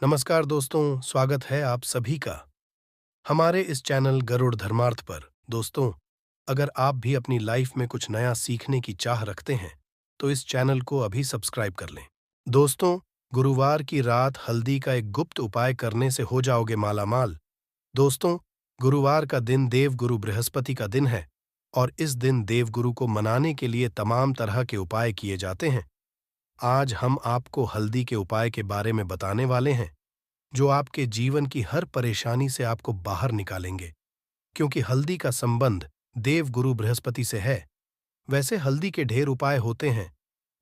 नमस्कार दोस्तों, स्वागत है आप सभी का हमारे इस चैनल गरुड़ धर्मार्थ पर। दोस्तों, अगर आप भी अपनी लाइफ में कुछ नया सीखने की चाह रखते हैं, तो इस चैनल को अभी सब्सक्राइब कर लें। दोस्तों, गुरुवार की रात हल्दी का एक गुप्त उपाय करने से हो जाओगे मालामाल। दोस्तों, गुरुवार का दिन देवगुरु बृहस्पति का दिन है और इस दिन देवगुरु को मनाने के लिए तमाम तरह के उपाय किए जाते हैं। आज हम आपको हल्दी के उपाय के बारे में बताने वाले हैं जो आपके जीवन की हर परेशानी से आपको बाहर निकालेंगे, क्योंकि हल्दी का संबंध देव गुरु बृहस्पति से है। वैसे हल्दी के ढेर उपाय होते हैं,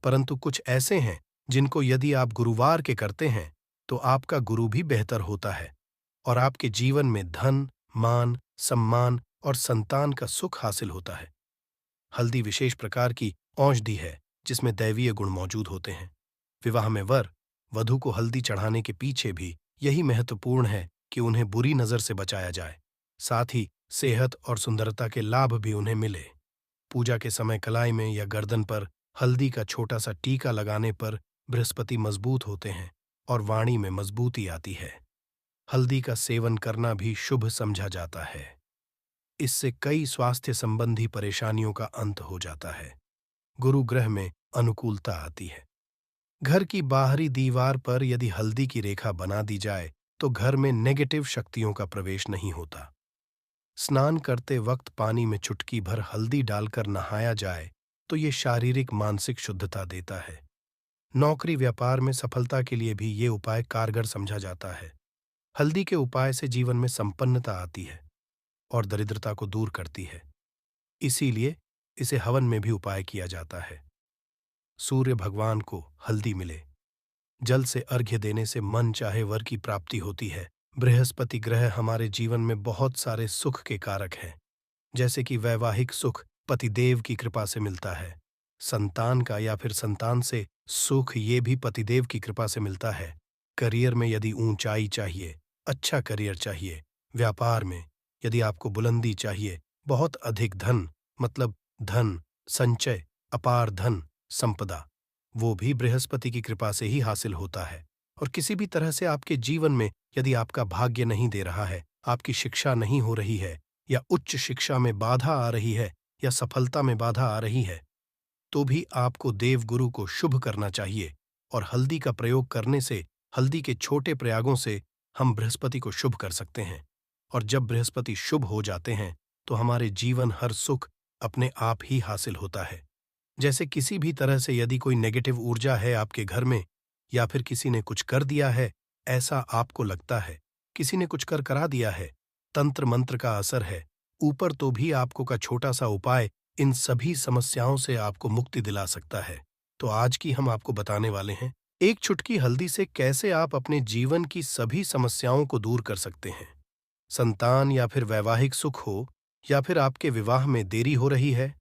परंतु कुछ ऐसे हैं जिनको यदि आप गुरुवार के करते हैं तो आपका गुरु भी बेहतर होता है और आपके जीवन में धन, मान, सम्मान और संतान का सुख हासिल होता है। हल्दी विशेष प्रकार की औषधि है जिसमें दैवीय गुण मौजूद होते हैं। विवाह में वर वधू को हल्दी चढ़ाने के पीछे भी यही महत्वपूर्ण है कि उन्हें बुरी नजर से बचाया जाए, साथ ही सेहत और सुंदरता के लाभ भी उन्हें मिले। पूजा के समय कलाई में या गर्दन पर हल्दी का छोटा सा टीका लगाने पर बृहस्पति मजबूत होते हैं और वाणी में मजबूती आती है। हल्दी का सेवन करना भी शुभ समझा जाता है। इससे कई स्वास्थ्य संबंधी परेशानियों का अंत हो जाता है। गुरु ग्रह में अनुकूलता आती है। घर की बाहरी दीवार पर यदि हल्दी की रेखा बना दी जाए तो घर में नेगेटिव शक्तियों का प्रवेश नहीं होता। स्नान करते वक्त पानी में चुटकी भर हल्दी डालकर नहाया जाए तो ये शारीरिक मानसिक शुद्धता देता है। नौकरी व्यापार में सफलता के लिए भी ये उपाय कारगर समझा जाता है। हल्दी के उपाय से जीवन में संपन्नता आती है और दरिद्रता को दूर करती है। इसीलिए इसे हवन में भी उपाय किया जाता है। सूर्य भगवान को हल्दी मिले। जल से अर्घ्य देने से मन चाहे वर की प्राप्ति होती है। बृहस्पति ग्रह हमारे जीवन में बहुत सारे सुख के कारक हैं, जैसे कि वैवाहिक सुख पतिदेव की कृपा से मिलता है। संतान का या फिर संतान से सुख ये भी पतिदेव की कृपा से मिलता है। करियर में यदि ऊंचाई चाहिए, अच्छा करियर चाहिए, व्यापार में यदि आपको बुलंदी चाहिए, बहुत अधिक धन मतलब धन, संचय, अपार धन, संपदा, वो भी बृहस्पति की कृपा से ही हासिल होता है। और किसी भी तरह से आपके जीवन में यदि आपका भाग्य नहीं दे रहा है, आपकी शिक्षा नहीं हो रही है, या उच्च शिक्षा में बाधा आ रही है, या सफलता में बाधा आ रही है, तो भी आपको देवगुरु को शुभ करना चाहिए। और हल्दी का प्रयोग करने से, हल्दी के छोटे प्रयागों से हम बृहस्पति को शुभ कर सकते हैं। और जब बृहस्पति शुभ हो जाते हैं तो हमारे जीवन हर सुख अपने आप ही हासिल होता है। जैसे किसी भी तरह से यदि कोई नेगेटिव ऊर्जा है आपके घर में, या फिर किसी ने कुछ कर दिया है, ऐसा आपको लगता है, किसी ने कुछ कर करा दिया है, तंत्र मंत्र का असर है, ऊपर तो भी आपको का छोटा सा उपाय इन सभी समस्याओं से आपको मुक्ति दिला सकता है। तो आज की हम आपको बताने वाले हैं एक चुटकी हल्दी से कैसे आप अपने जीवन की सभी समस्याओं को दूर कर सकते हैं। संतान या फिर वैवाहिक सुख हो, या फिर आपके विवाह में देरी हो रही है,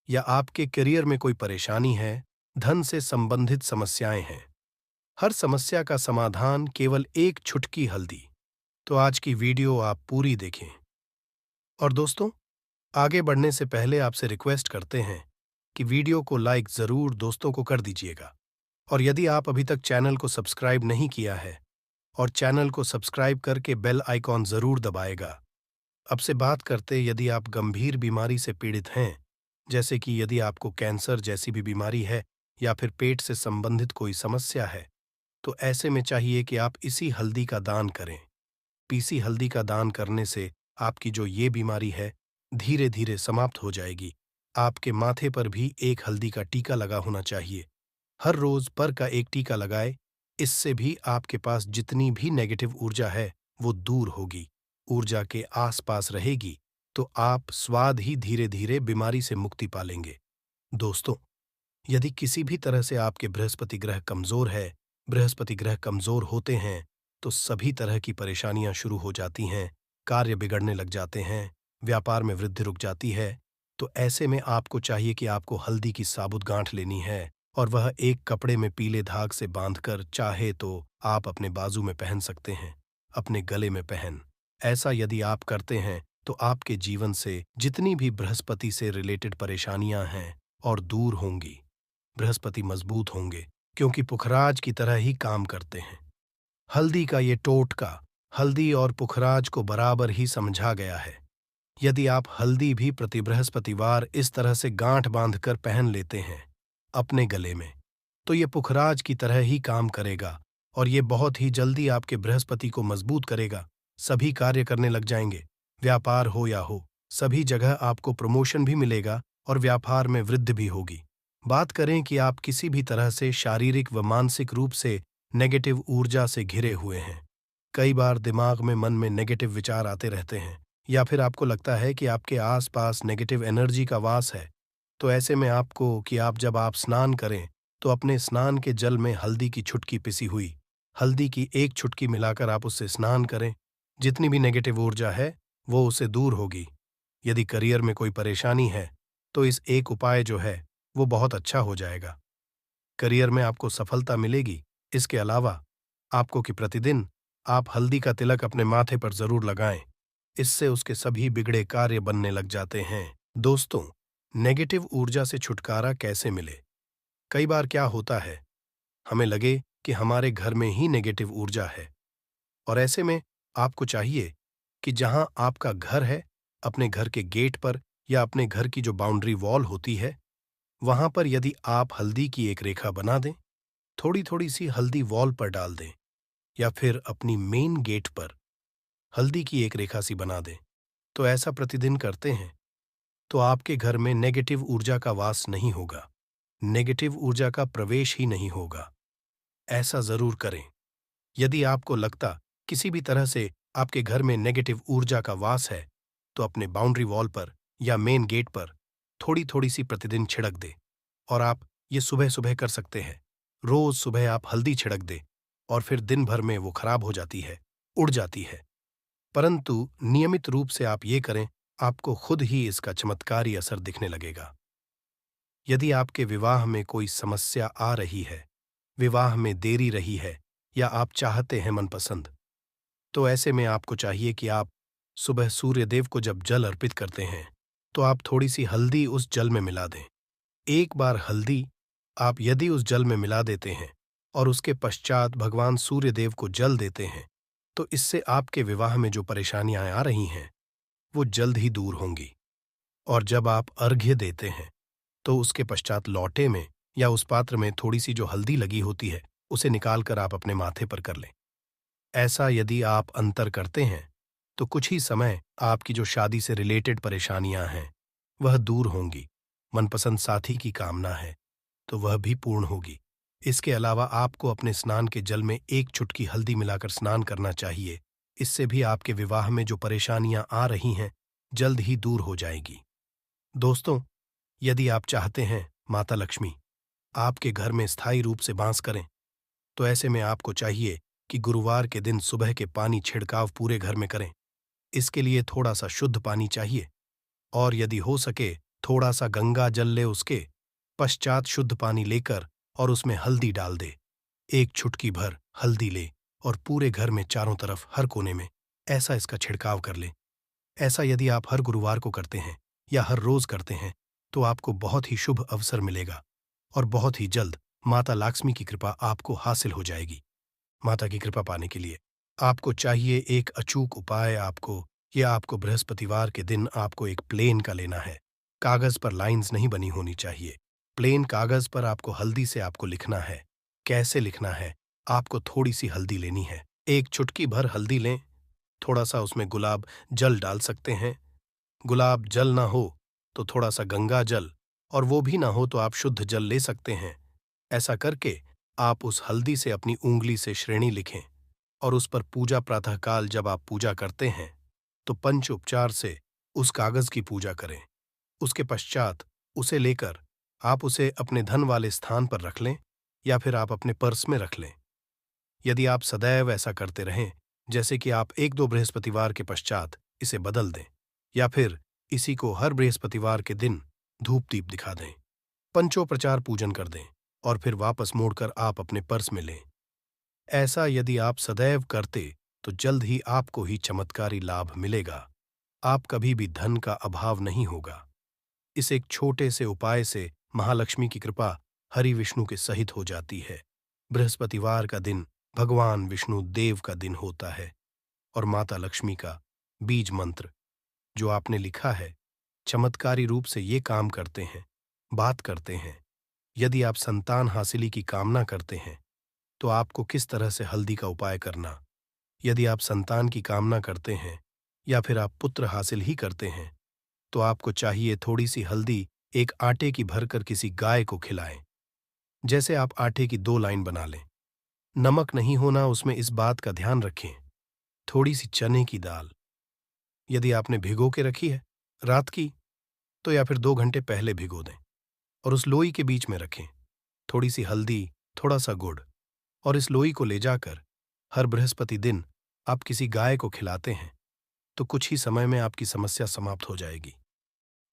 या आपके करियर में कोई परेशानी है, धन से संबंधित समस्याएं हैं, हर समस्या का समाधान केवल एक चुटकी हल्दी। तो आज की वीडियो आप पूरी देखें। और दोस्तों, आगे बढ़ने से पहले आपसे रिक्वेस्ट करते हैं कि वीडियो को लाइक जरूर दोस्तों को कर दीजिएगा। और यदि आप अभी तक चैनल को सब्सक्राइब नहीं किया है, और चैनल को सब्सक्राइब करके बेल आइकॉन जरूर दबाएगा। अब से बात करते, यदि आप गंभीर बीमारी से पीड़ित हैं, जैसे कि यदि आपको कैंसर जैसी भी बीमारी है, या फिर पेट से संबंधित कोई समस्या है, तो ऐसे में चाहिए कि आप इसी हल्दी का दान करें। पीसी हल्दी का दान करने से आपकी जो ये बीमारी है धीरे धीरे समाप्त हो जाएगी। आपके माथे पर भी एक हल्दी का टीका लगा होना चाहिए। हर रोज पर का एक टीका लगाए। इससे भी आपके पास जितनी भी नेगेटिव ऊर्जा है वो दूर होगी, ऊर्जा के आसपास रहेगी, तो आप स्वाद ही धीरे धीरे बीमारी से मुक्ति पालेंगे। दोस्तों, यदि किसी भी तरह से आपके बृहस्पति ग्रह कमजोर है, बृहस्पति ग्रह कमजोर होते हैं तो सभी तरह की परेशानियां शुरू हो जाती हैं, कार्य बिगड़ने लग जाते हैं, व्यापार में वृद्धि रुक जाती है। तो ऐसे में आपको चाहिए कि आपको हल्दी की साबुत गांठ लेनी है, और वह एक कपड़े में पीले धाग से बांधकर चाहे तो आप अपने बाजू में पहन सकते हैं, अपने गले में पहन। ऐसा यदि आप करते हैं तो आपके जीवन से जितनी भी बृहस्पति से रिलेटेड परेशानियां हैं और दूर होंगी। बृहस्पति मजबूत होंगे, क्योंकि पुखराज की तरह ही काम करते हैं। हल्दी का ये टोटका हल्दी और पुखराज को बराबर ही समझा गया है। यदि आप हल्दी भी प्रति बृहस्पतिवार इस तरह से गांठ बांधकर पहन लेते हैं अपने गले में, तो ये पुखराज की तरह ही काम करेगा और ये बहुत ही जल्दी आपके बृहस्पति को मजबूत करेगा। सभी कार्य करने लग जाएंगे, व्यापार हो या हो, सभी जगह आपको प्रमोशन भी मिलेगा और व्यापार में वृद्धि भी होगी। बात करें कि आप किसी भी तरह से शारीरिक व मानसिक रूप से नेगेटिव ऊर्जा से घिरे हुए हैं। कई बार दिमाग में मन में नेगेटिव विचार आते रहते हैं, या फिर आपको लगता है कि आपके आसपास नेगेटिव एनर्जी का वास है, तो ऐसे में आपको कि आप जब आप स्नान करें तो अपने स्नान के जल में हल्दी की छुटकी पिसी हुई हल्दी की एक छुटकी मिलाकर आप उससे स्नान करें। जितनी भी नेगेटिव ऊर्जा है वो उससे दूर होगी। यदि करियर में कोई परेशानी है तो इस एक उपाय जो है वो बहुत अच्छा हो जाएगा। करियर में आपको सफलता मिलेगी। इसके अलावा आपको कि प्रतिदिन आप हल्दी का तिलक अपने माथे पर जरूर लगाएं। इससे उसके सभी बिगड़े कार्य बनने लग जाते हैं। दोस्तों, नेगेटिव ऊर्जा से छुटकारा कैसे मिले? कई बार क्या होता है, हमें लगे कि हमारे घर में ही नेगेटिव ऊर्जा है, और ऐसे में आपको चाहिए कि जहां आपका घर है, अपने घर के गेट पर या अपने घर की जो बाउंड्री वॉल होती है, वहां पर यदि आप हल्दी की एक रेखा बना दें, थोड़ी थोड़ी सी हल्दी वॉल पर डाल दें, या फिर अपनी मेन गेट पर हल्दी की एक रेखा सी बना दें, तो ऐसा प्रतिदिन करते हैं तो आपके घर में नेगेटिव ऊर्जा का वास नहीं होगा, नेगेटिव ऊर्जा का प्रवेश ही नहीं होगा। ऐसा जरूर करें। यदि आपको लगता किसी भी तरह से आपके घर में नेगेटिव ऊर्जा का वास है, तो अपने बाउंड्री वॉल पर या मेन गेट पर थोड़ी थोड़ी सी प्रतिदिन छिड़क दे। और आप ये सुबह सुबह कर सकते हैं। रोज सुबह आप हल्दी छिड़क दे और फिर दिन भर में वो खराब हो जाती है, उड़ जाती है। परंतु नियमित रूप से आप ये करें, आपको खुद ही इसका चमत्कारी असर दिखने लगेगा। यदि आपके विवाह में कोई समस्या आ रही है, विवाह में देरी रही है, या आप चाहते हैं मनपसंद, तो ऐसे में आपको चाहिए कि आप सुबह सूर्य देव को जब जल अर्पित करते हैं तो आप थोड़ी सी हल्दी उस जल में मिला दें। एक बार हल्दी आप यदि उस जल में मिला देते हैं और उसके पश्चात भगवान सूर्य देव को जल देते हैं, तो इससे आपके विवाह में जो परेशानियां आ रही हैं वो जल्द ही दूर होंगी। और जब आप अर्घ्य देते हैं तो उसके पश्चात लौटे में या उस पात्र में थोड़ी सी जो हल्दी लगी होती है उसे निकालकर आप अपने माथे पर कर लें। ऐसा यदि आप अंतर करते हैं तो कुछ ही समय आपकी जो शादी से रिलेटेड परेशानियां हैं वह दूर होंगी। मनपसंद साथी की कामना है तो वह भी पूर्ण होगी। इसके अलावा आपको अपने स्नान के जल में एक चुटकी हल्दी मिलाकर स्नान करना चाहिए। इससे भी आपके विवाह में जो परेशानियां आ रही हैं जल्द ही दूर हो जाएगी। दोस्तों, यदि आप चाहते हैं माता लक्ष्मी आपके घर में स्थायी रूप से वास करें, तो ऐसे में आपको चाहिए कि गुरुवार के दिन सुबह के पानी छिड़काव पूरे घर में करें। इसके लिए थोड़ा सा शुद्ध पानी चाहिए, और यदि हो सके थोड़ा सा गंगा जल ले, उसके पश्चात शुद्ध पानी लेकर और उसमें हल्दी डाल दे। एक चुटकी भर हल्दी ले और पूरे घर में चारों तरफ हर कोने में ऐसा इसका छिड़काव कर ले। ऐसा यदि आप हर गुरुवार को करते हैं या हर रोज करते हैं तो आपको बहुत ही शुभ अवसर मिलेगा और बहुत ही जल्द माता लक्ष्मी की कृपा आपको हासिल हो जाएगी। माता की कृपा पाने के लिए आपको चाहिए एक अचूक उपाय। आपको बृहस्पतिवार के दिन आपको एक प्लेन का लेना है। कागज पर लाइंस नहीं बनी होनी चाहिए। प्लेन कागज पर आपको हल्दी से आपको लिखना है। कैसे लिखना है? आपको थोड़ी सी हल्दी लेनी है, एक चुटकी भर हल्दी लें, थोड़ा सा उसमें गुलाब जल डाल सकते हैं। गुलाब जल ना हो तो थोड़ा सा गंगा जल, और वो भी ना हो तो आप शुद्ध जल ले सकते हैं। ऐसा करके आप उस हल्दी से अपनी उंगली से श्रेणी लिखें और उस पर पूजा प्रातःकाल जब आप पूजा करते हैं तो पंच उपचार से उस कागज की पूजा करें। उसके पश्चात उसे लेकर आप उसे अपने धन वाले स्थान पर रख लें या फिर आप अपने पर्स में रख लें। यदि आप सदैव ऐसा करते रहें, जैसे कि आप एक दो बृहस्पतिवार के पश्चात इसे बदल दें या फिर इसी को हर बृहस्पतिवार के दिन धूप दीप दिखा दें, पंचोपचार पूजन कर दें और फिर वापस मोड़कर आप अपने पर्स में लें। ऐसा यदि आप सदैव करते तो जल्द ही आपको ही चमत्कारी लाभ मिलेगा। आप कभी भी धन का अभाव नहीं होगा। इस एक छोटे से उपाय से महालक्ष्मी की कृपा हरि विष्णु के सहित हो जाती है। बृहस्पतिवार का दिन भगवान विष्णु देव का दिन होता है और माता लक्ष्मी का बीज मंत्र जो आपने लिखा है चमत्कारी रूप से ये काम करते हैं, बात करते हैं। यदि आप संतान हासिली की कामना करते हैं तो आपको किस तरह से हल्दी का उपाय करना। यदि आप संतान की कामना करते हैं या फिर आप पुत्र हासिल ही करते हैं तो आपको चाहिए थोड़ी सी हल्दी एक आटे की भरकर किसी गाय को खिलाएं। जैसे आप आटे की 2 लाइन बना लें। नमक नहीं होना उसमें, इस बात का ध्यान रखें। थोड़ी सी चने की दाल, यदि आपने भिगो के रखी है रात की तो या फिर 2 घंटे पहले भिगो दें और उस लोई के बीच में रखें। थोड़ी सी हल्दी, थोड़ा सा गुड़, और इस लोई को ले जाकर हर बृहस्पति दिन आप किसी गाय को खिलाते हैं तो कुछ ही समय में आपकी समस्या समाप्त हो जाएगी।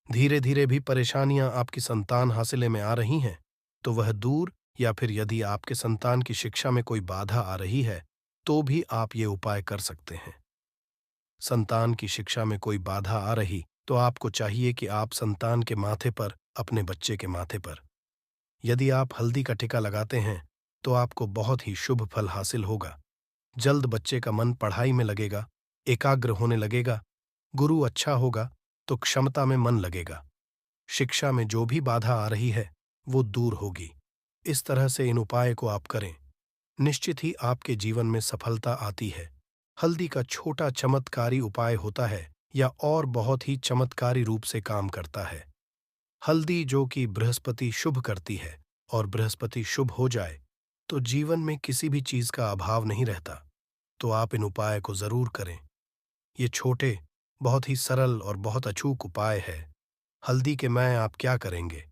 धीरे धीरे भी परेशानियां आपकी संतान हासिले में आ रही हैं तो वह दूर, या फिर यदि आपके संतान की शिक्षा में कोई बाधा आ रही है तो भी आप ये उपाय कर सकते हैं। संतान की शिक्षा में कोई बाधा आ रही तो आपको चाहिए कि आप संतान के माथे पर, अपने बच्चे के माथे पर यदि आप हल्दी का टिका लगाते हैं तो आपको बहुत ही शुभ फल हासिल होगा। जल्द बच्चे का मन पढ़ाई में लगेगा, एकाग्र होने लगेगा, गुरु अच्छा होगा तो क्षमता में मन लगेगा। शिक्षा में जो भी बाधा आ रही है वो दूर होगी। इस तरह से इन उपाय को आप करें, निश्चित ही आपके जीवन में सफलता आती है। हल्दी का छोटा चमत्कारी उपाय होता है या और बहुत ही चमत्कारी रूप से काम करता है। हल्दी जो कि बृहस्पति शुभ करती है, और बृहस्पति शुभ हो जाए तो जीवन में किसी भी चीज का अभाव नहीं रहता। तो आप इन उपाय को जरूर करें। ये छोटे, बहुत ही सरल और बहुत अचूक उपाय है। हल्दी के मैं आप क्या करेंगे,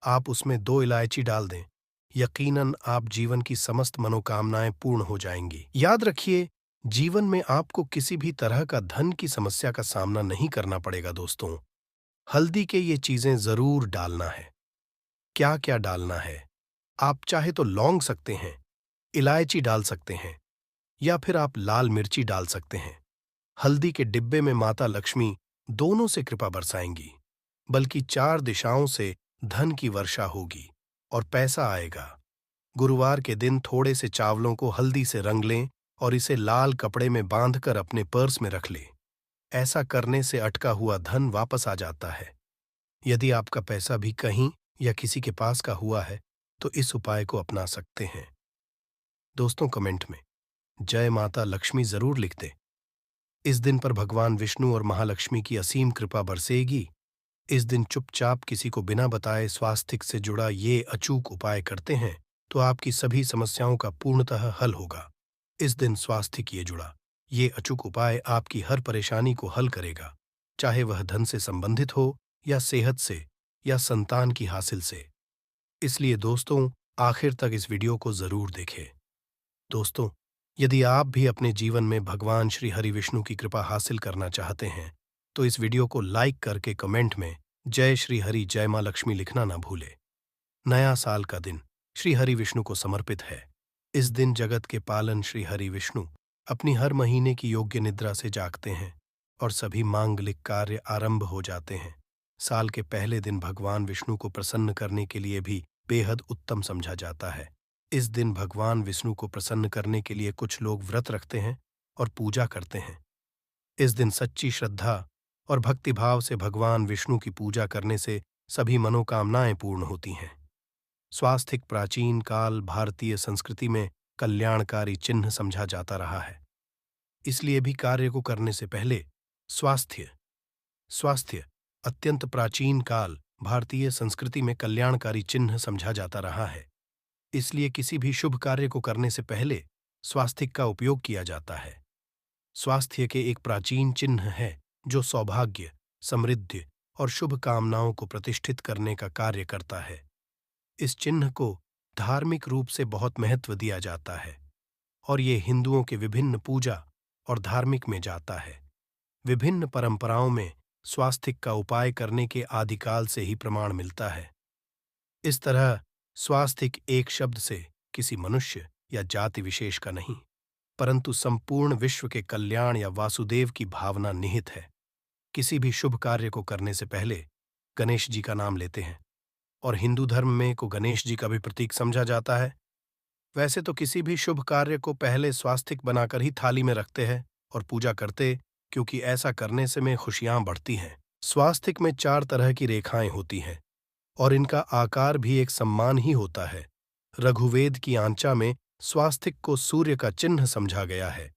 आप उसमें 2 इलायची डाल दें। यकीनन आप जीवन की समस्त मनोकामनाएं पूर्ण हो जाएंगी। याद रखिए, जीवन में आपको किसी भी तरह का धन की समस्या का सामना नहीं करना पड़ेगा दोस्तों। हल्दी के ये चीजें जरूर डालना है। क्या क्या डालना है, आप चाहे तो लौंग सकते हैं, इलायची डाल सकते हैं, या फिर आप लाल मिर्ची डाल सकते हैं। हल्दी के डिब्बे में माता लक्ष्मी दोनों से कृपा बरसाएंगी, बल्कि 4 दिशाओं से धन की वर्षा होगी और पैसा आएगा। गुरुवार के दिन थोड़े से चावलों को हल्दी से रंग लें और इसे लाल कपड़े में बांधकर अपने पर्स में रख लें। ऐसा करने से अटका हुआ धन वापस आ जाता है। यदि आपका पैसा भी कहीं या किसी के पास का हुआ है तो इस उपाय को अपना सकते हैं। दोस्तों, कमेंट में जय माता लक्ष्मी जरूर लिख दें। इस दिन पर भगवान विष्णु और महालक्ष्मी की असीम कृपा बरसेगी। इस दिन चुपचाप किसी को बिना बताए स्वास्थ्य से जुड़ा ये अचूक उपाय करते हैं तो आपकी सभी समस्याओं का पूर्णतः हल होगा। इस दिन स्वास्थ्य किए जुड़ा ये अचूक उपाय आपकी हर परेशानी को हल करेगा, चाहे वह धन से संबंधित हो या सेहत से या संतान की हासिल से। इसलिए दोस्तों, आखिर तक इस वीडियो को जरूर देखें। दोस्तों, यदि आप भी अपने जीवन में भगवान श्री हरि विष्णु की कृपा हासिल करना चाहते हैं तो इस वीडियो को लाइक करके कमेंट में जय श्री हरि जय मां लक्ष्मी लिखना ना भूले। नया साल का दिन श्री हरि विष्णु को समर्पित है। इस दिन जगत के पालन श्री हरि विष्णु अपनी हर महीने की योग्य निद्रा से जागते हैं और सभी मांगलिक कार्य आरंभ हो जाते हैं। साल के पहले दिन भगवान विष्णु को प्रसन्न करने के लिए भी बेहद उत्तम समझा जाता है। इस दिन भगवान विष्णु को प्रसन्न करने के लिए कुछ लोग व्रत रखते हैं और पूजा करते हैं। इस दिन सच्ची श्रद्धा और भक्तिभाव से भगवान विष्णु की पूजा करने से सभी मनोकामनाएं पूर्ण होती हैं। स्वास्थिक प्राचीन काल भारतीय संस्कृति में कल्याणकारी चिन्ह समझा जाता रहा है। इसलिए भी कार्य को करने से पहले स्वास्थ्य स्वास्थ्य अत्यंत प्राचीन काल भारतीय संस्कृति में कल्याणकारी चिन्ह समझा जाता रहा है। इसलिए किसी भी शुभ कार्य को करने से पहले स्वास्तिक का उपयोग किया जाता है। स्वास्थ्य के एक प्राचीन चिन्ह है जो सौभाग्य, समृद्धि और शुभ कामनाओं को प्रतिष्ठित करने का कार्य करता है। इस चिन्ह को धार्मिक रूप से बहुत महत्व दिया जाता है और ये हिंदुओं के विभिन्न पूजा और धार्मिक में जाता है। विभिन्न परंपराओं में स्वास्तिक का उपाय करने के आदिकाल से ही प्रमाण मिलता है। इस तरह स्वास्तिक एक शब्द से किसी मनुष्य या जाति विशेष का नहीं, परंतु संपूर्ण विश्व के कल्याण या वासुदेव की भावना निहित है। किसी भी शुभ कार्य को करने से पहले गणेश जी का नाम लेते हैं और हिंदू धर्म में को गणेश जी का भी प्रतीक समझा जाता है। वैसे तो किसी भी शुभ कार्य को पहले स्वास्तिक बनाकर ही थाली में रखते हैं और पूजा करते, क्योंकि ऐसा करने से में खुशियां बढ़ती हैं। स्वास्तिक में 4 तरह की रेखाएं होती हैं और इनका आकार भी एक सम्मान ही होता है। रघुवेद की आंचा में स्वास्तिक को सूर्य का चिन्ह समझा गया है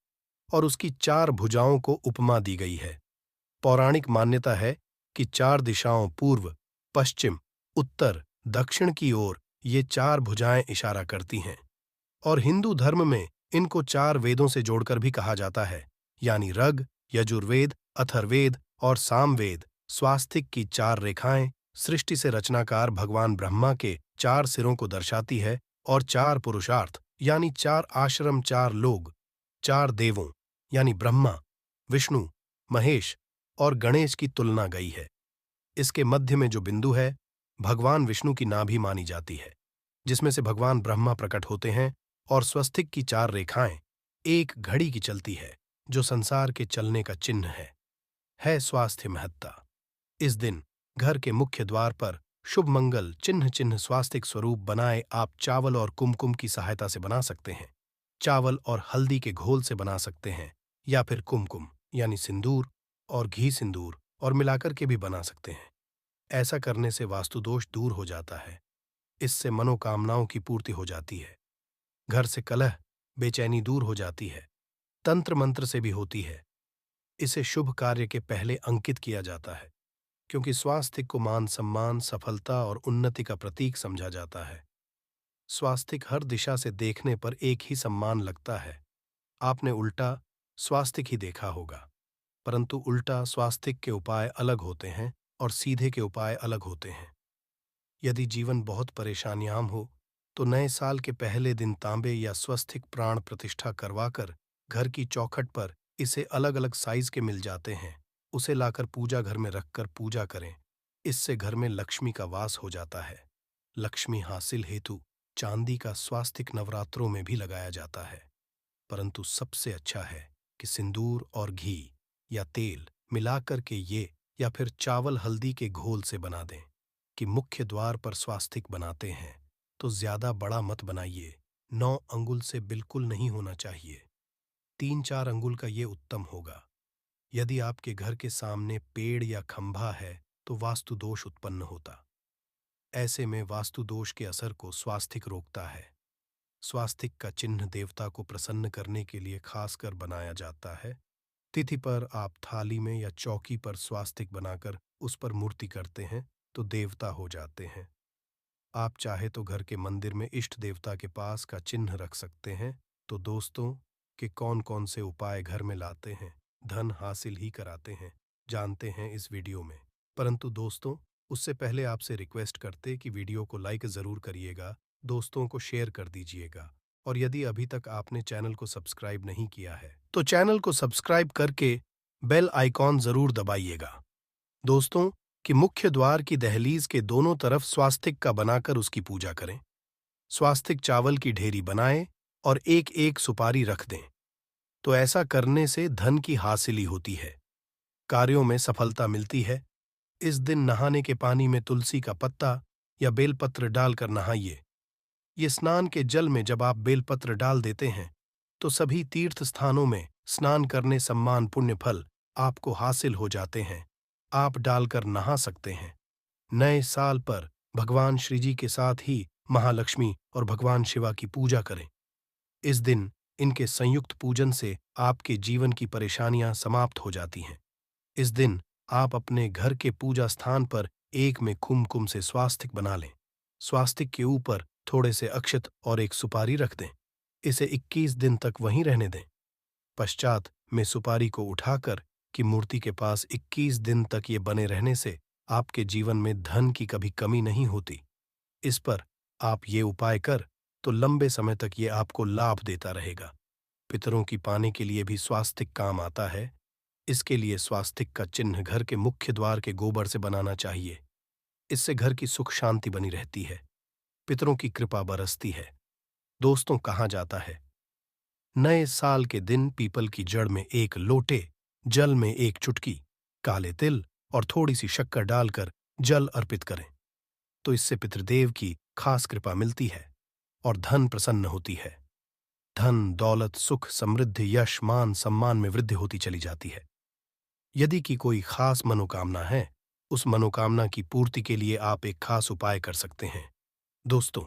और उसकी 4 भुजाओं को उपमा दी गई है। पौराणिक मान्यता है कि 4 दिशाओं पूर्व, पश्चिम, उत्तर, दक्षिण की ओर ये 4 भुजाएं इशारा करती हैं और हिंदू धर्म में इनको 4 वेदों से जोड़कर भी कहा जाता है, यानी ऋग, यजुर्वेद, अथर्ववेद और सामवेद। स्वास्तिक की 4 रेखाएं सृष्टि से रचनाकार भगवान ब्रह्मा के 4 सिरों को दर्शाती है और 4 पुरुषार्थ यानी 4 आश्रम, 4 लोग, 4 देवों यानी ब्रह्मा, विष्णु, महेश और गणेश की तुलना गई है। इसके मध्य में जो बिंदु है, भगवान विष्णु की नाभि मानी जाती है, जिसमें से भगवान ब्रह्मा प्रकट होते हैं और स्वस्तिक की 4 रेखाएं एक घड़ी की चलती है, जो संसार के चलने का चिन्ह है स्वास्थ्य महत्ता। इस दिन घर के मुख्य द्वार पर शुभ मंगल चिन्ह चिन्ह स्वास्तिक स्वरूप बनाए आप चावल और कुमकुम की सहायता से बना सकते हैं। चावल और हल्दी के घोल से बना सकते हैं या फिर कुमकुम यानी सिंदूर और घी सिंदूर और मिलाकर के भी बना सकते हैं। ऐसा करने से वास्तुदोष दूर हो जाता है। इससे मनोकामनाओं की पूर्ति हो जाती है। घर से कलह, बेचैनी दूर हो जाती है। तंत्र मंत्र से भी होती है। इसे शुभ कार्य के पहले अंकित किया जाता है, क्योंकि स्वास्तिक को मान सम्मान, सफलता और उन्नति का प्रतीक समझा जाता है। स्वास्तिक हर दिशा से देखने पर एक ही सम्मान लगता है। आपने उल्टा स्वास्तिक ही देखा होगा, परंतु उल्टा स्वास्तिक के उपाय अलग होते हैं और सीधे के उपाय अलग होते हैं। यदि जीवन बहुत परेशानियां हो, तो नए साल के पहले दिन तांबे या स्वस्तिक प्राण प्रतिष्ठा करवाकर घर की चौखट पर, इसे अलग अलग साइज के मिल जाते हैं, उसे लाकर पूजा घर में रखकर पूजा करें। इससे घर में लक्ष्मी का वास हो जाता है। लक्ष्मी हासिल हेतु चांदी का स्वास्तिक नवरात्रों में भी लगाया जाता है, परंतु सबसे अच्छा है कि सिंदूर और घी या तेल मिलाकर के ये या फिर चावल हल्दी के घोल से बना दें। कि मुख्य द्वार पर स्वास्तिक बनाते हैं तो ज्यादा बड़ा मत बनाइए। 9 अंगुल से बिल्कुल नहीं होना चाहिए। 3-4 अंगुल का ये उत्तम होगा। यदि आपके घर के सामने पेड़ या खंभा है तो वास्तु दोष उत्पन्न होता। ऐसे में वास्तु दोष के असर को स्वास्तिक रोकता है। स्वास्तिक का चिन्ह देवता को प्रसन्न करने के लिए खासकर बनाया जाता है। तिथि पर आप थाली में या चौकी पर स्वास्तिक बनाकर उस पर मूर्ति करते हैं तो देवता हो जाते हैं। आप चाहे तो घर के मंदिर में इष्ट देवता के पास का चिन्ह रख सकते हैं। तो दोस्तों, कि कौन कौन से उपाय घर में लाते हैं, धन हासिल ही कराते हैं, जानते हैं इस वीडियो में। परंतु दोस्तों, उससे पहले आपसे रिक्वेस्ट करते कि वीडियो को लाइक जरूर करिएगा, दोस्तों को शेयर कर दीजिएगा और यदि अभी तक आपने चैनल को सब्सक्राइब नहीं किया है तो चैनल को सब्सक्राइब करके बेल आइकॉन जरूर दबाइएगा। दोस्तों, कि मुख्य द्वार की दहलीज के दोनों तरफ स्वास्तिक का बनाकर उसकी पूजा करें। स्वास्तिक चावल की ढेरी बनाएं और एक एक सुपारी रख दें। तो ऐसा करने से धन की हासिली होती है, कार्यों में सफलता मिलती है। इस दिन नहाने के पानी में तुलसी का पत्ता या बेलपत्र डालकर नहाइए। ये स्नान के जल में जब आप बेलपत्र डाल देते हैं तो सभी तीर्थ स्थानों में स्नान करने सम्मान पुण्य फल आपको हासिल हो जाते हैं। आप डालकर नहा सकते हैं। नए साल पर भगवान श्री जी के साथ ही महालक्ष्मी और भगवान शिवा की पूजा करें। इस दिन इनके संयुक्त पूजन से आपके जीवन की परेशानियां समाप्त हो जाती हैं। इस दिन आप अपने घर के पूजा स्थान पर एक में कुमकुम से स्वास्तिक बना लें। स्वास्तिक के ऊपर थोड़े से अक्षत और एक सुपारी रख दें। इसे 21 दिन तक वहीं रहने दें। पश्चात में सुपारी को उठाकर की मूर्ति के पास 21 दिन तक ये बने रहने से आपके जीवन में धन की कभी कमी नहीं होती। इस पर आप ये उपाय कर तो लंबे समय तक ये आपको लाभ देता रहेगा। पितरों की पाने के लिए भी स्वास्तिक काम आता है। इसके लिए स्वास्तिक का चिन्ह घर के मुख्य द्वार के गोबर से बनाना चाहिए। इससे घर की सुख शांति बनी रहती है, पितरों की कृपा बरसती है। दोस्तों, कहा जाता है नए साल के दिन पीपल की जड़ में एक लोटे जल में एक चुटकी काले तिल और थोड़ी सी शक्कर डालकर जल अर्पित करें तो इससे पितृदेव की खास कृपा मिलती है। और धन प्रसन्न होती है। धन, दौलत, सुख, समृद्धि, यश, मान, सम्मान में वृद्धि होती चली जाती है। यदि कि कोई खास मनोकामना है, उस मनोकामना की पूर्ति के लिए आप एक खास उपाय कर सकते हैं। दोस्तों,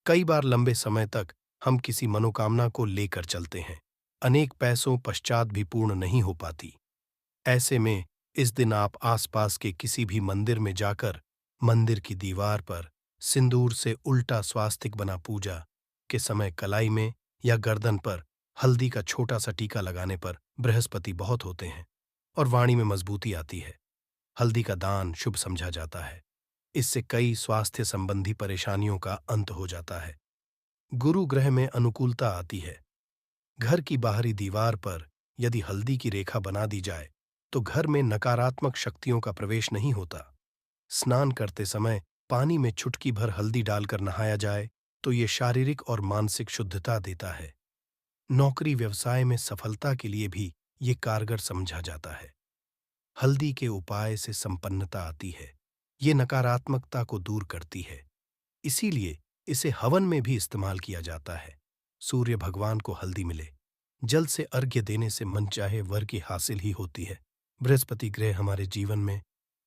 कई बार लंबे समय तक हम किसी मनोकामना को लेकर चलते हैं, अनेक पैसों पश्चात भी पूर्ण नहीं हो पाती। ऐसे में इस दिन आप आसपास के किसी भी मंदिर में जाकर मंदिर की दीवार पर सिंदूर से उल्टा स्वास्तिक बना पूजा के समय कलाई में या गर्दन पर हल्दी का छोटा सा टीका लगाने पर बृहस्पति बहुत होते हैं और वाणी में मजबूती आती है। हल्दी का दान शुभ समझा जाता है। इससे कई स्वास्थ्य संबंधी परेशानियों का अंत हो जाता है। गुरु ग्रह में अनुकूलता आती है। घर की बाहरी दीवार पर यदि हल्दी की रेखा बना दी जाए तो घर में नकारात्मक शक्तियों का प्रवेश नहीं होता। स्नान करते समय पानी में चुटकी भर हल्दी डालकर नहाया जाए तो ये शारीरिक और मानसिक शुद्धता देता है। नौकरी व्यवसाय में सफलता के लिए भी ये कारगर समझा जाता है। हल्दी के उपाय से संपन्नता आती है। ये नकारात्मकता को दूर करती है। इसीलिए इसे हवन में भी इस्तेमाल किया जाता है। सूर्य भगवान को हल्दी मिले। जल से अर्घ्य देने से मनचाहे वर की हासिल ही होती है। बृहस्पति ग्रह हमारे जीवन में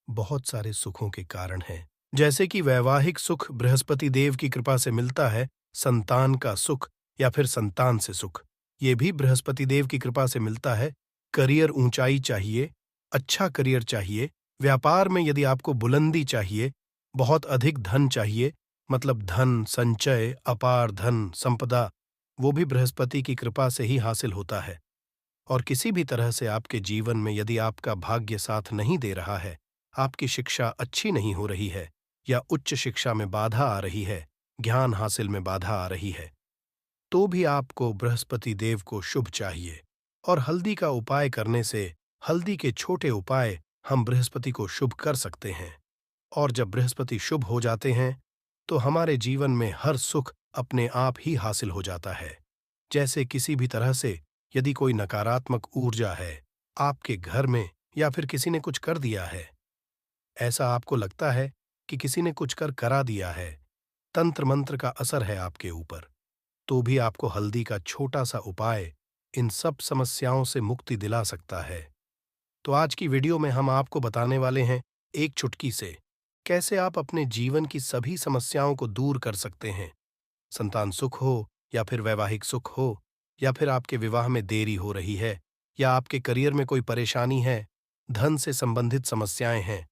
बहुत सारे सुखों के कारण है। जैसे कि वैवाहिक सुख बृहस्पति देव की कृपा से मिलता है, संतान का सुख या फिर संतान से सुख ये भी बृहस्पति देव की कृपा से मिलता है। करियर ऊंचाई चाहिए, अच्छा करियर चाहिए, व्यापार में यदि आपको बुलंदी चाहिए, बहुत अधिक धन चाहिए, मतलब धन, संचय, अपार धन, संपदा, वो भी बृहस्पति की कृपा से ही हासिल होता है। और किसी भी तरह से आपके जीवन में यदि आपका भाग्य साथ नहीं दे रहा है, आपकी शिक्षा अच्छी नहीं हो रही है या उच्च शिक्षा में बाधा आ रही है, ज्ञान हासिल में बाधा आ रही है, तो भी आपको बृहस्पति देव को शुभ चाहिए। और हल्दी का उपाय करने से हल्दी के छोटे उपाय हम बृहस्पति को शुभ कर सकते हैं। और जब बृहस्पति शुभ हो जाते हैं तो हमारे जीवन में हर सुख अपने आप ही हासिल हो जाता है। जैसे किसी भी तरह से यदि कोई नकारात्मक ऊर्जा है आपके घर में या फिर किसी ने कुछ कर दिया है, ऐसा आपको लगता है कि किसी ने कुछ कर करा दिया है, तंत्र मंत्र का असर है आपके ऊपर, तो भी आपको हल्दी का छोटा सा उपाय इन सब समस्याओं से मुक्ति दिला सकता है। तो आज की वीडियो में हम आपको बताने वाले हैं एक चुटकी से कैसे आप अपने जीवन की सभी समस्याओं को दूर कर सकते हैं। संतान सुख हो या फिर वैवाहिक सुख हो या फिर आपके विवाह में देरी हो रही है या आपके करियर में कोई परेशानी है, धन से संबंधित समस्याएं हैं,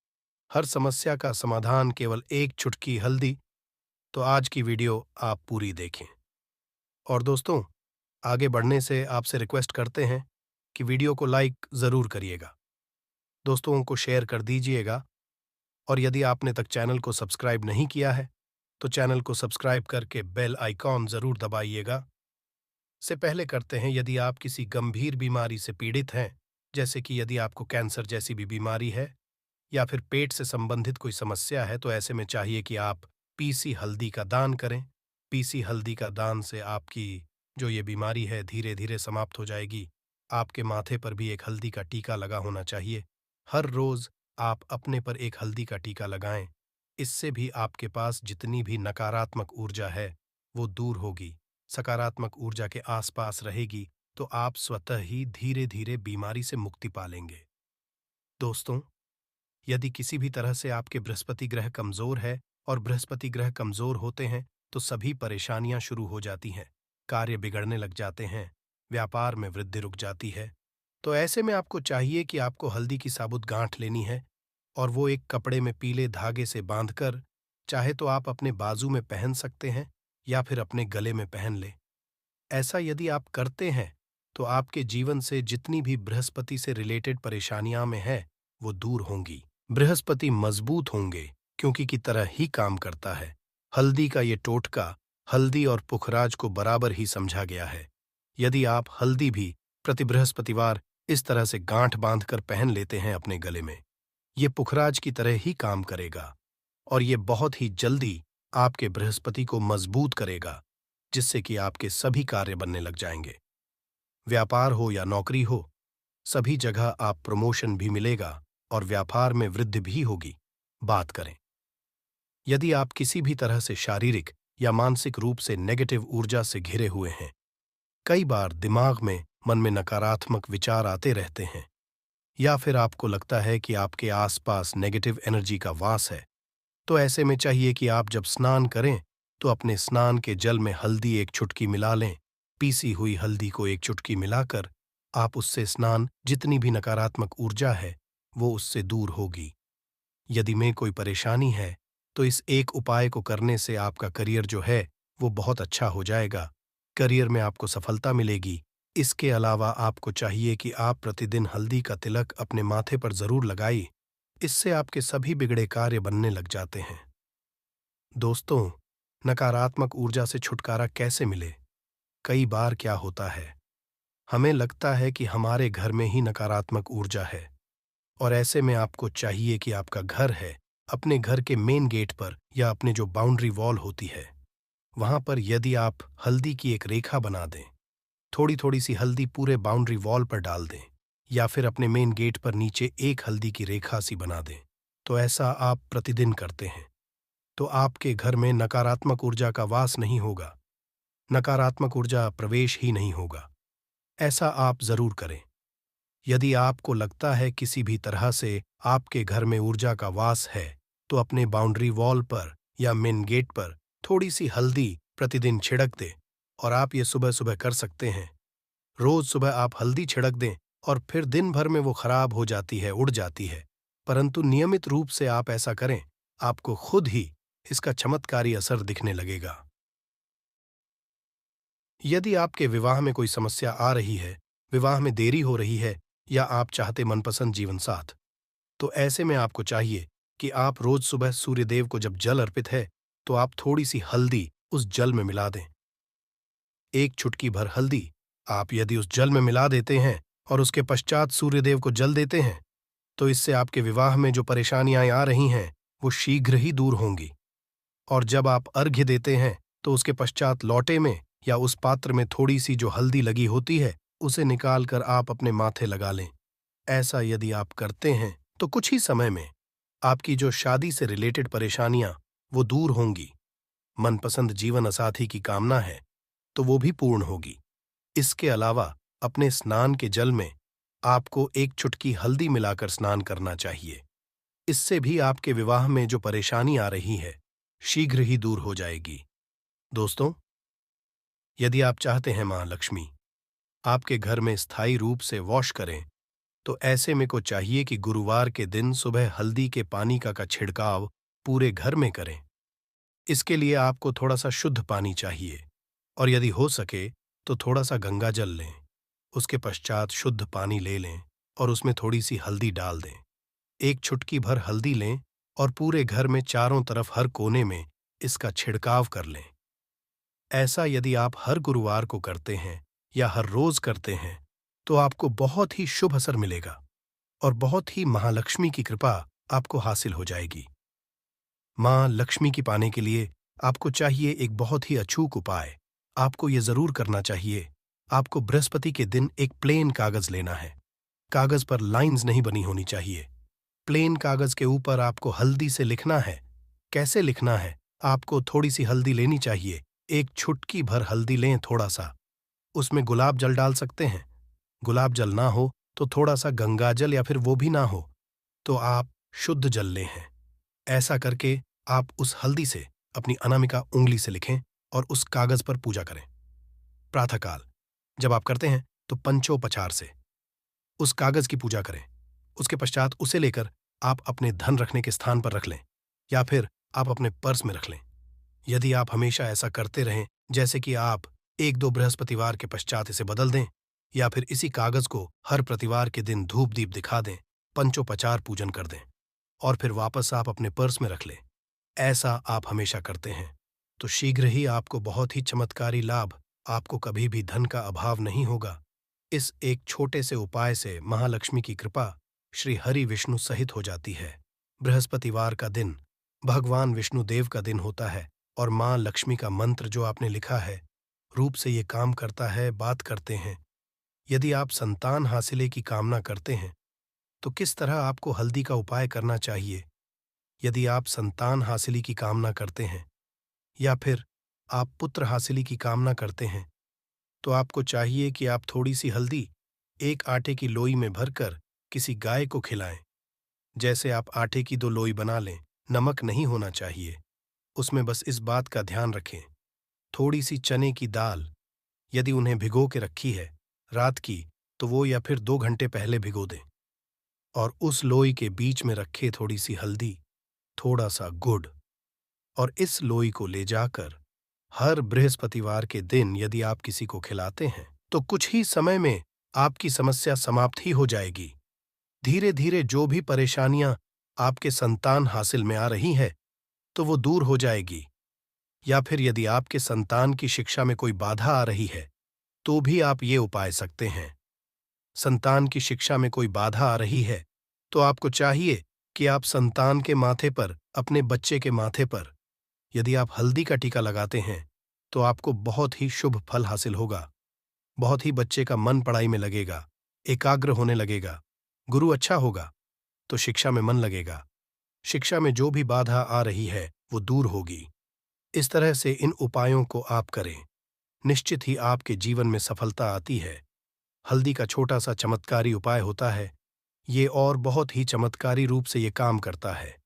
हर समस्या का समाधान केवल एक चुटकी हल्दी। तो आज की वीडियो आप पूरी देखें। और दोस्तों, आगे बढ़ने से आपसे रिक्वेस्ट करते हैं कि वीडियो को लाइक ज़रूर करिएगा, दोस्तों को शेयर कर दीजिएगा, और यदि आपने तक चैनल को सब्सक्राइब नहीं किया है तो चैनल को सब्सक्राइब करके बेल आइकॉन ज़रूर दबाइएगा। से पहले करते हैं, यदि आप किसी गंभीर बीमारी से पीड़ित हैं, जैसे कि यदि आपको कैंसर जैसी भी बीमारी है या फिर पेट से संबंधित कोई समस्या है, तो ऐसे में चाहिए कि आप पीसी हल्दी का दान करें। पीसी हल्दी का दान से आपकी जो ये बीमारी है धीरे धीरे समाप्त हो जाएगी। आपके माथे पर भी एक हल्दी का टीका लगा होना चाहिए। हर रोज़ आप अपने पर एक हल्दी का टीका लगाएं। इससे भी आपके पास जितनी भी नकारात्मक ऊर्जा है वो दूर होगी, सकारात्मक ऊर्जा के आसपास रहेगी, तो आप स्वतः ही धीरे धीरे बीमारी से मुक्ति पालेंगे। दोस्तों, यदि किसी भी तरह से आपके बृहस्पति ग्रह कमजोर है, और बृहस्पति ग्रह कमजोर होते हैं तो सभी परेशानियां शुरू हो जाती हैं, कार्य बिगड़ने लग जाते हैं, व्यापार में वृद्धि रुक जाती है। तो ऐसे में आपको चाहिए कि आपको हल्दी की साबुत गांठ लेनी है और वो एक कपड़े में पीले धागे से बांधकर, चाहे तो आप अपने बाजू में पहन सकते हैं या फिर अपने गले में पहन लें। ऐसा यदि आप करते हैं तो आपके जीवन से जितनी भी बृहस्पति से रिलेटेड परेशानियां में है वो दूर होंगी। बृहस्पति मजबूत होंगे क्योंकि की तरह ही काम करता है। हल्दी का ये टोटका हल्दी और पुखराज को बराबर ही समझा गया है। यदि आप हल्दी भी प्रति बृहस्पतिवार इस तरह से गांठ बांधकर पहन लेते हैं अपने गले में, ये पुखराज की तरह ही काम करेगा और ये बहुत ही जल्दी आपके बृहस्पति को मजबूत करेगा, जिससे कि आपके सभी कार्य बनने लग जाएंगे। व्यापार हो या नौकरी हो, सभी जगह आप प्रमोशन भी मिलेगा और व्यापार में वृद्धि भी होगी। बात करें, यदि आप किसी भी तरह से शारीरिक या मानसिक रूप से नेगेटिव ऊर्जा से घिरे हुए हैं। कई बार दिमाग में मन में नकारात्मक विचार आते रहते हैं, या फिर आपको लगता है कि आपके आसपास नेगेटिव एनर्जी का वास है। तो ऐसे में चाहिए कि आप जब स्नान करें तो अपने स्नान के जल में हल्दी एक चुटकी मिला लें। पीसी हुई हल्दी को एक चुटकी मिलाकर आप उससे स्नान, जितनी भी नकारात्मक ऊर्जा है वो उससे दूर होगी। यदि में कोई परेशानी है तो इस एक उपाय को करने से आपका करियर जो है वो बहुत अच्छा हो जाएगा। करियर में आपको सफलता मिलेगी। इसके अलावा आपको चाहिए कि आप प्रतिदिन हल्दी का तिलक अपने माथे पर जरूर लगाइए। इससे आपके सभी बिगड़े कार्य बनने लग जाते हैं। दोस्तों, नकारात्मक ऊर्जा से छुटकारा कैसे मिले? कई बार क्या होता है, हमें लगता है कि हमारे घर में ही नकारात्मक ऊर्जा है, और ऐसे में आपको चाहिए कि आपका घर है, अपने घर के मेन गेट पर या अपने जो बाउंड्री वॉल होती है, वहां पर यदि आप हल्दी की एक रेखा बना दें, थोड़ी थोड़ी सी हल्दी पूरे बाउंड्री वॉल पर डाल दें, या फिर अपने मेन गेट पर नीचे एक हल्दी की रेखा सी बना दें, तो ऐसा आप प्रतिदिन करते हैं तो आपके घर में नकारात्मक ऊर्जा का वास नहीं होगा, नकारात्मक ऊर्जा प्रवेश ही नहीं होगा। ऐसा आप जरूर करें। यदि आपको लगता है किसी भी तरह से आपके घर में ऊर्जा का वास है, तो अपने बाउंड्री वॉल पर या मेन गेट पर थोड़ी सी हल्दी प्रतिदिन छिड़क दें। और आप ये सुबह सुबह कर सकते हैं। रोज सुबह आप हल्दी छिड़क दें और फिर दिन भर में वो खराब हो जाती है, उड़ जाती है। परंतु नियमित रूप से आप ऐसा करें, आपको खुद ही इसका चमत्कारी असर दिखने लगेगा। यदि आपके विवाह में कोई समस्या आ रही है, विवाह में देरी हो रही है, या आप चाहते मनपसंद जीवन साथ, तो ऐसे में आपको चाहिए कि आप रोज सुबह सूर्यदेव को जब जल अर्पित है तो आप थोड़ी सी हल्दी उस जल में मिला दें। एक चुटकी भर हल्दी आप यदि उस जल में मिला देते हैं और उसके पश्चात सूर्यदेव को जल देते हैं, तो इससे आपके विवाह में जो परेशानियां आ रही हैं वो शीघ्र ही दूर होंगी। और जब आप अर्घ्य देते हैं तो उसके पश्चात लौटे में या उस पात्र में थोड़ी सी जो हल्दी लगी होती है उसे निकाल कर आप अपने माथे लगा लें। ऐसा यदि आप करते हैं तो कुछ ही समय में आपकी जो शादी से रिलेटेड परेशानियां वो दूर होंगी। मनपसंद जीवन साथी की कामना है तो वो भी पूर्ण होगी। इसके अलावा अपने स्नान के जल में आपको एक चुटकी हल्दी मिलाकर स्नान करना चाहिए। इससे भी आपके विवाह में जो परेशानी आ रही है शीघ्र ही दूर हो जाएगी। दोस्तों, यदि आप चाहते हैं मां लक्ष्मी आपके घर में स्थायी रूप से वॉश करें, तो ऐसे में को चाहिए कि गुरुवार के दिन सुबह हल्दी के पानी का छिड़काव पूरे घर में करें। इसके लिए आपको थोड़ा सा शुद्ध पानी चाहिए, और यदि हो सके तो थोड़ा सा गंगा जल लें। उसके पश्चात शुद्ध पानी ले लें और उसमें थोड़ी सी हल्दी डाल दें। एक चुटकी भर हल्दी लें और पूरे घर में चारों तरफ हर कोने में इसका छिड़काव कर लें। ऐसा यदि आप हर गुरुवार को करते हैं या हर रोज करते हैं तो आपको बहुत ही शुभ असर मिलेगा और बहुत ही महालक्ष्मी की कृपा आपको हासिल हो जाएगी। मां लक्ष्मी की पाने के लिए आपको चाहिए एक बहुत ही अचूक उपाय। आपको ये जरूर करना चाहिए। आपको बृहस्पति के दिन एक प्लेन कागज लेना है। कागज पर लाइंस नहीं बनी होनी चाहिए। प्लेन कागज के ऊपर आपको हल्दी से लिखना है। कैसे लिखना है? आपको थोड़ी सी हल्दी लेनी चाहिए, एक चुटकी भर हल्दी लें थोड़ा सा, उसमें गुलाब जल डाल सकते हैं। गुलाब जल ना हो तो थोड़ा सा गंगा जल, या फिर वो भी ना हो तो आप शुद्ध जल लें हैं। ऐसा करके आप उस हल्दी से अपनी अनामिका उंगली से लिखें और उस कागज पर पूजा करें। प्रातःकाल जब आप करते हैं तो पंचोपचार से उस कागज की पूजा करें। उसके पश्चात उसे लेकर आप अपने धन रखने के स्थान पर रख लें, या फिर आप अपने पर्स में रख लें। यदि आप हमेशा ऐसा करते रहें, जैसे कि आप एक दो बृहस्पतिवार के पश्चात इसे बदल दें, या फिर इसी कागज को हर प्रतिवार के दिन धूप दीप दिखा दें, पंचोपचार पूजन कर दें और फिर वापस आप अपने पर्स में रख लें, ऐसा आप हमेशा करते हैं तो शीघ्र ही आपको बहुत ही चमत्कारी लाभ, आपको कभी भी धन का अभाव नहीं होगा। इस एक छोटे से उपाय से महालक्ष्मी की कृपा श्री हरि विष्णु सहित हो जाती है। बृहस्पतिवार का दिन भगवान विष्णु देव का दिन होता है, और मां लक्ष्मी का मंत्र जो आपने लिखा है रूप से ये काम करता है। बात करते हैं, यदि आप संतान हासिले की कामना करते हैं तो किस तरह आपको हल्दी का उपाय करना चाहिए। यदि आप संतान हासिली की कामना करते हैं या फिर आप पुत्र हासिली की कामना करते हैं, तो आपको चाहिए कि आप थोड़ी सी हल्दी एक आटे की लोई में भरकर किसी गाय को खिलाएं। जैसे आप आटे की 2 लोई बना लें, नमक नहीं होना चाहिए। उसमें बस इस बात का ध्यान रखें, थोड़ी सी चने की दाल, यदि उन्हें भिगो के रखी है रात की, तो वो या फिर 2 घंटे पहले भिगो दें। और उस लोई के बीच में रखे थोड़ी सी हल्दी, थोड़ा सा गुड़, और इस लोई को ले जाकर हर बृहस्पतिवार के दिन यदि आप किसी को खिलाते हैं, तो कुछ ही समय में आपकी समस्या समाप्त ही हो जाएगी। धीरे धीरे जो भी परेशानियां आपके संतान हासिल में आ रही है, तो वो दूर हो जाएगी। या फिर यदि आपके संतान की शिक्षा में कोई बाधा आ रही है, तो भी आप ये उपाय सकते हैं। संतान की शिक्षा में कोई बाधा आ रही है, तो आपको चाहिए कि आप संतान के माथे पर, अपने बच्चे के माथे पर यदि आप हल्दी का टीका लगाते हैं, तो आपको बहुत ही शुभ फल हासिल होगा। बहुत ही बच्चे का मन पढ़ाई में लगेगा, एकाग्र होने लगेगा। गुरु अच्छा होगा, तो शिक्षा में मन लगेगा। शिक्षा में जो भी बाधा आ रही है, वो दूर होगी। इस तरह से इन उपायों को आप करें, निश्चित ही आपके जीवन में सफलता आती है। हल्दी का छोटा सा चमत्कारी उपाय होता है, ये और बहुत ही चमत्कारी रूप से ये काम करता है।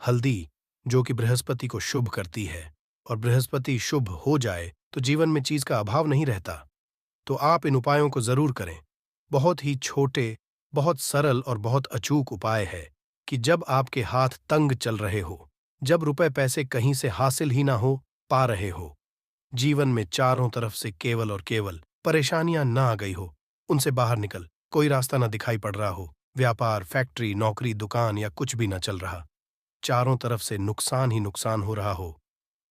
हल्दी, जो कि बृहस्पति को शुभ करती है, और बृहस्पति शुभ हो जाए तो जीवन में चीज का अभाव नहीं रहता। तो आप इन उपायों को जरूर करें। बहुत ही छोटे, बहुत सरल और बहुत अचूक उपाय है कि जब आपके हाथ तंग चल रहे हो, जब रुपए पैसे कहीं से हासिल ही ना हो पा रहे हो, जीवन में चारों तरफ से केवल और केवल परेशानियां ना आ गई हो, उनसे बाहर निकल, कोई रास्ता ना दिखाई पड़ रहा हो, व्यापार, फैक्ट्री, नौकरी, दुकान या कुछ भी ना चल रहा, चारों तरफ से नुकसान ही नुकसान हो रहा हो,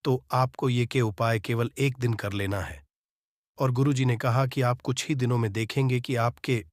तो आपको ये के उपाय केवल एक दिन कर लेना है। और गुरुजी ने कहा कि आप कुछ ही दिनों में देखेंगे कि आपके